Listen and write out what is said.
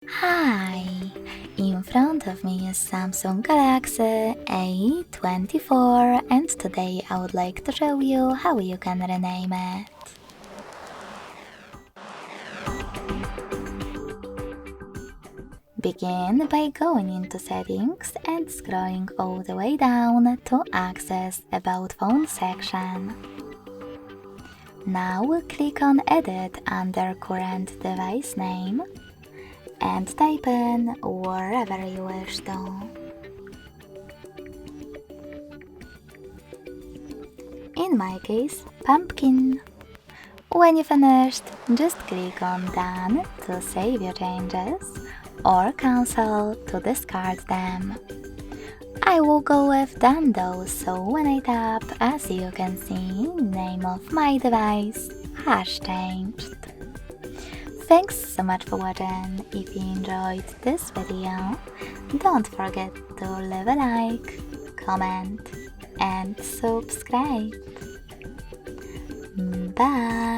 Hi! In front of me is Samsung Galaxy A24 and today I would like to show you how you can rename it. Begin by going into settings and scrolling all the way down to access About Phone section. Now click on Edit under current device name and type in wherever you wish to. In my case, pumpkin. When you finished, just click on Done to save your changes or Cancel to discard them. I will go with Done though, so when I tap, as you can see, name of my device has changed. Thanks so much for watching. If you enjoyed this video, don't forget to leave a like, comment and subscribe. Bye!